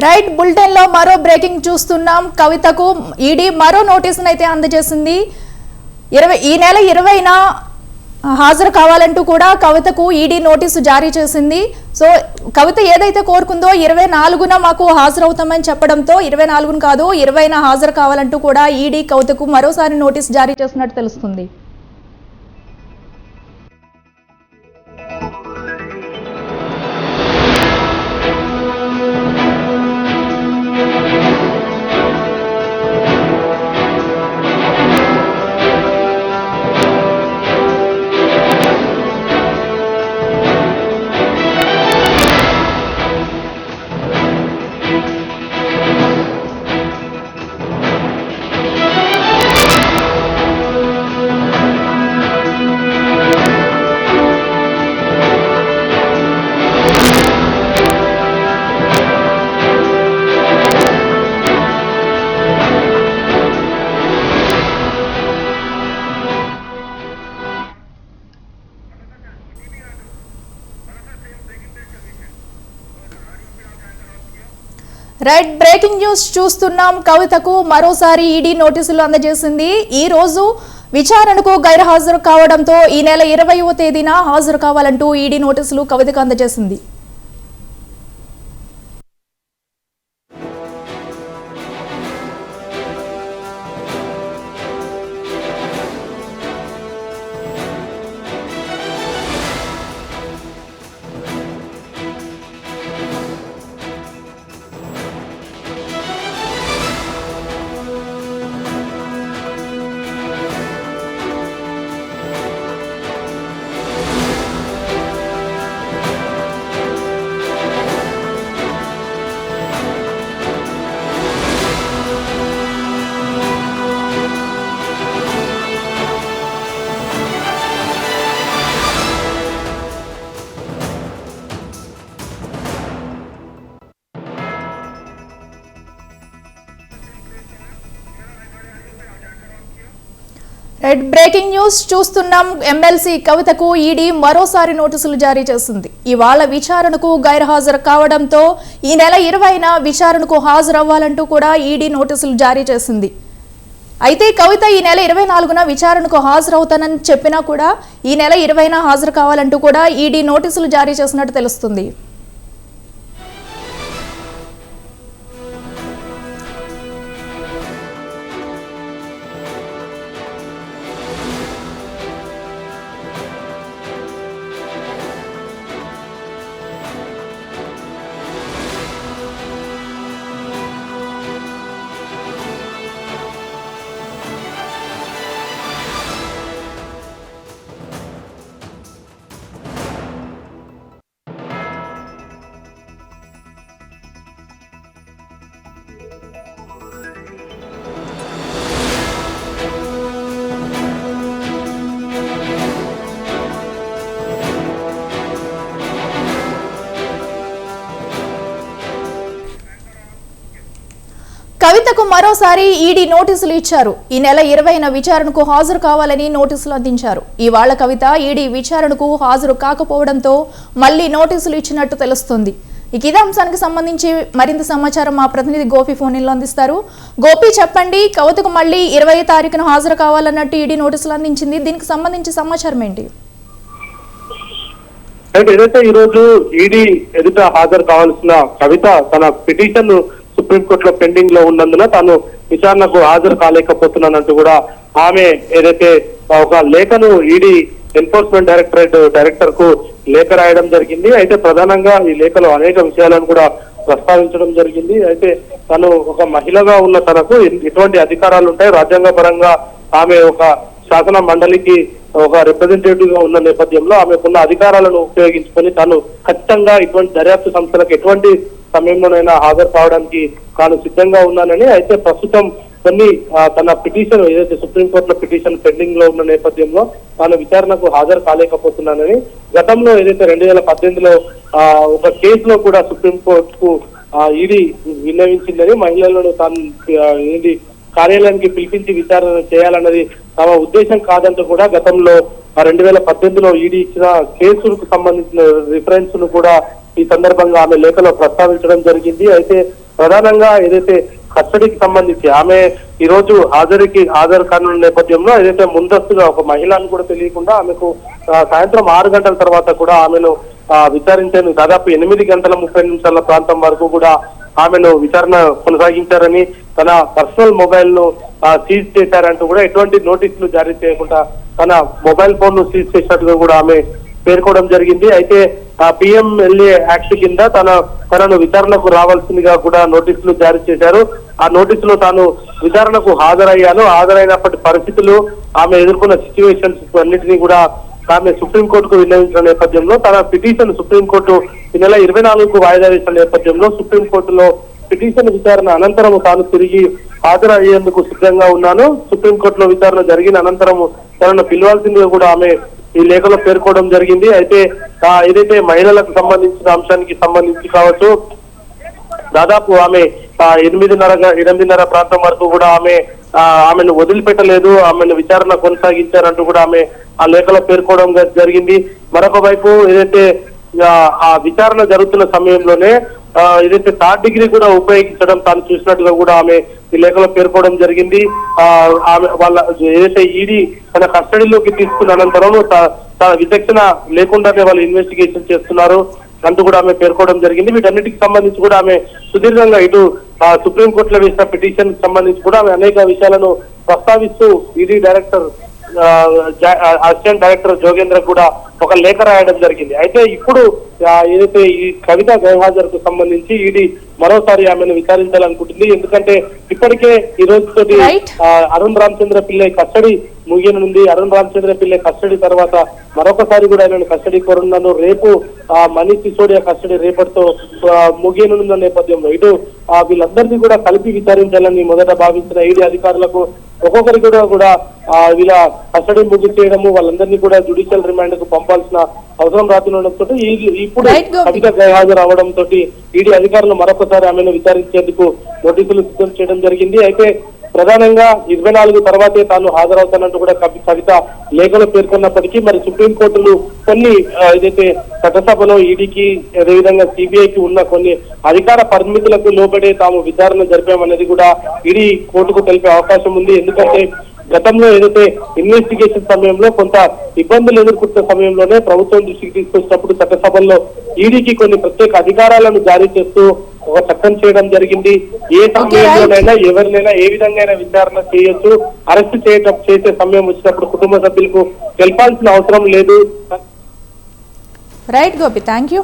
Right bulletin లో మరో breaking చూస్తున్నాం. కవితకు ఈడీ మరో నోటీసును అయితే అందజేసింది. ఈ నెల 20న హాజరు కావాలంటూ కూడా కవితకు ఈడీ నోటీసు జారీ చేసింది. సో కవిత ఏదైతే కోరుకుందో 24న మాకు హాజరవుతామని చెప్పడంతో 24ను కాదు 20న హాజరు కావాలంటూ కూడా ఈడీ కవితకు మరోసారి నోటీసు జారీ చేసినట్టు తెలుస్తుంది. రైట్ బ్రేకింగ్ న్యూస్ చూస్తున్నాం. కవితకు మరోసారి ఈడీ నోటీసులు అందజేసింది. ఈ రోజు విచారణకు గైర్హాజరు కావడంతో ఈ నెల 20వ తేదీన హాజరు కావాలంటూ ఈడీ నోటీసులు కవితకు అందజేసింది. బ్రేకింగ్ న్యూస్ చూస్తున్నాం. ఎమ్మెల్సీ కవితకు ఈడీ మరోసారి నోటీసులు జారీ చేసింది. ఇవాళ విచారణకు గైర్హాజరు కావడంతో ఈ నెల 20న విచారణకు హాజరవ్వాలంటూ కూడా ఈడీ నోటీసులు జారీ చేసింది. అయితే కవిత ఈ నెల 24న విచారణకు హాజరవుతానని చెప్పినా కూడా ఈ నెల 20న హాజరు కావాలంటూ కూడా ఈడీ నోటీసులు జారీ చేసినట్టు తెలుస్తుంది. కవితకు మరోసారి ఈడీ నోటీసులు ఇచ్చారు. ఈ నెల 20న విచారణకు హాజరు కావాలని నోటీసులు అందించారు. ఇవాళ కవిత ఈడీ విచారణకు హాజరు కాకపోవడంతో మళ్లీ నోటీసులు ఇచ్చినట్టు తెలుస్తుంది. ఇదే అంశానికి సంబంధించి మరింత సమాచారం మా ప్రతినిధి గోపి ఫోన్ లో అందిస్తారు. గోపి చెప్పండి, కవితకు మళ్లీ 20వ తారీఖున హాజరు కావాలన్నట్టు ఈడీ నోటీసులు అందించింది. దీనికి సంబంధించి సమాచారం ఏంటి? ఏదైతే ఈ రోజు ఈడీ ఎదుట హాజరు కావాల్సిన కవిత తన పిటిషన్ సుప్రీంకోర్టులో పెండింగ్ లో ఉన్నందున తాను విచారణకు హాజరు కాలేకపోతున్నానంటూ కూడా ఆమె ఏదైతే ఒక లేఖను ఈడీ ఎన్ఫోర్స్మెంట్ డైరెక్టర్ కు లేఖ రాయడం జరిగింది. అయితే ప్రధానంగా ఈ లేఖలో అనేక విషయాలను కూడా ప్రస్తావించడం జరిగింది. అయితే తను ఒక మహిళగా ఉన్న తనకు ఎటువంటి అధికారాలు ఉంటాయి, రాజ్యాంగ పరంగా ఆమె ఒక శాసన మండలికి ఒక రిప్రజెంటేటివ్ గా ఉన్న నేపథ్యంలో ఆమెకున్న అధికారాలను ఉపయోగించుకొని తాను ఖచ్చితంగా ఇటువంటి దర్యాప్తు సంస్థలకు ఎటువంటి సమయంలోనైనా హాజరు కావడానికి తాను సిద్ధంగా ఉన్నానని, అయితే ప్రస్తుతం కొన్ని తన పిటిషన్ ఏదైతే సుప్రీంకోర్టులో పిటిషన్ పెండింగ్ లో ఉన్న నేపథ్యంలో తాను విచారణకు హాజరు కాలేకపోతున్నానని, గతంలో ఏదైతే 2018లో ఒక కేసులో కూడా సుప్రీంకోర్టుకు ఈడీ విన్నవించిందని, మహిళలను తాను ఏంటి కార్యాలయానికి పిలిపించి విచారణ చేయాలన్నది తమ ఉద్దేశం కాదంటూ కూడా గతంలో 2018లో ఈడీ ఇచ్చిన కేసులకు సంబంధించిన రిఫరెన్స్ ను కూడా ఈ సందర్భంగా ఆమె లేఖలో ప్రస్తావించడం జరిగింది. అయితే ప్రధానంగా ఏదైతే కస్టడీకి సంబంధించి ఆమె ఈ రోజు హాజరు కానున్న నేపథ్యంలో ఏదైతే ముందస్తుగా ఒక మహిళను కూడా తెలియకుండా ఆమెకు సాయంత్రం 6 గంటల తర్వాత కూడా ఆమెను విచారించేందుకు దాదాపు 8 గంటల 30 నిమిషాల ప్రాంతం వరకు కూడా ఆమెను విచారణ కొనసాగించారని, తన పర్సనల్ మొబైల్ ను సీజ్ చేశారంటూ కూడా ఎటువంటి నోటీసులు జారీ చేయకుండా తన మొబైల్ ఫోన్ ను సీజ్ చేసినట్టుగా కూడా ఆమె పేర్కోవడం జరిగింది. అయితే PMLA యాక్ట్ కింద తనను విచారణకు రావాల్సిందిగా కూడా నోటీసులు జారీ చేశారు. ఆ నోటీసులో తాను విచారణకు హాజరైనప్పటి పరిస్థితులు, ఆమె ఎదుర్కొన్న సిచ్యువేషన్స్ అన్నింటినీ కూడా ఆమె సుప్రీంకోర్టుకు విన్నవించిన నేపథ్యంలో తన పిటిషన్ సుప్రీంకోర్టు ఈ నెల 24కు వాయిదా వేసిన నేపథ్యంలో సుప్రీంకోర్టులో పిటిషన్ విచారణ అనంతరం తాను తిరిగి హాజరయ్యేందుకు సిద్ధంగా ఉన్నాను. సుప్రీంకోర్టులో విచారణ జరిగిన అనంతరం తనను పిలవాల్సిందిగా కూడా ఆమె ఈ లేఖలో పేర్కోవడం జరిగింది. అయితే ఏదైతే మహిళలకు సంబంధించిన అంశానికి సంబంధించి కావచ్చు, దాదాపు ఆమె 8:30 ప్రాంతం వరకు కూడా ఆమెను వదిలిపెట్టలేదు, ఆమెను విచారణ కొనసాగించారంటూ కూడా ఆమె ఆ లేఖలో పేర్కోవడం జరిగింది. మరొక వైపు ఏదైతే ఆ విచారణ జరుగుతున్న సమయంలోనే ఏదైతే థర్డ్ డిగ్రీ కూడా ఉపయోగించడం తాను చూసినట్టుగా కూడా ఆమె ఈ లేఖలో పేర్కోవడం జరిగింది. ఆమె వాళ్ళ ఏదైతే ఈడీ తన కస్టడీలోకి తీసుకున్న అనంతరం తన విచక్షణ లేకుండానే వాళ్ళు ఇన్వెస్టిగేషన్ చేస్తున్నారు అంటూ కూడా ఆమె పేర్కోవడం జరిగింది. వీటన్నిటికి సంబంధించి కూడా ఆమె సుదీర్ఘంగా ఇటు సుప్రీంకోర్టులో వేసిన పిటిషన్ సంబంధించి కూడా ఆమె అనేక విషయాలను ప్రస్తావిస్తూ ED director assistant director Jogendra కూడా ఒక లేఖ రాయడం జరిగింది. అయితే ఇప్పుడు ఏదైతే ఈ కవిత గైర్హాజరుకు సంబంధించి ఈడీ మరోసారి ఆమెను విచారించాలనుకుంటుంది. ఎందుకంటే ఇప్పటికే ఈ రోజుతోటి అరుణ్ రామచంద్ర పిల్లై కస్టడీ ముగియనుంది. అరుణ్ రామచంద్ర పిల్లై కస్టడీ తర్వాత మరొకసారి కూడా ఆయన కస్టడీ కోరున్నాను. రేపు మనీష్ సిసోడియా కస్టడీ రేపటితో ముగియనున్న నేపథ్యంలో ఇటు వీళ్ళందరినీ కూడా కలిపి విచారించాలని మొదట భావించిన ఈడీ అధికారులకు ఒక్కొక్కరికి కూడా వీళ్ళ కస్టడీ ముగి చేయడము, వాళ్ళందరినీ కూడా జ్యుడిషియల్ రిమాండ్ కు పంపాల్సిన అవసరం రాతుండటంతో ఇప్పుడు కవిత గైర్హాజరు అవడంతో ఈడీ అధికారులు మరొకసారి ఆమెను విచారించేందుకు నోటీసులు సిద్ధం చేయడం జరిగింది. అయితే ప్రధానంగా 24 తర్వాతే తాను హాజరవుతానంటూ కూడా కవిత లేఖలో పేర్కొన్నప్పటికీ మరి సుప్రీంకోర్టులు కొన్ని ఏదైతే చట్టసభలో ఈడీకి అదేవిధంగా సిబిఐకి ఉన్న కొన్ని అధికార పరిమితులకు లోబడే తాము విచారణ జరిపామనేది కూడా ఈడీ కోర్టుకు తెలిపే అవకాశం ఉంది. ఎందుకంటే గతంలో ఏదైతే ఇన్వెస్టిగేషన్ సమయంలో కొంత ఇబ్బందులు ఎదుర్కొంటున్న సమయంలోనే ప్రభుత్వం దృష్టికి తీసుకొచ్చినప్పుడు చట్టసభల్లో ఈడీకి కొన్ని ప్రత్యేక అధికారాలను జారీ చేస్తూ ఒక చట్టం చేయడం జరిగింది. ఏ సమయంలోనైనా ఎవరినైనా ఏ విధంగా విచారణ చేయొచ్చు, అరెస్ట్ చేసే సమయం వచ్చినప్పుడు కుటుంబ సభ్యులకు తెలపాల్సిన అవసరం లేదు. Right Gopi, thank you.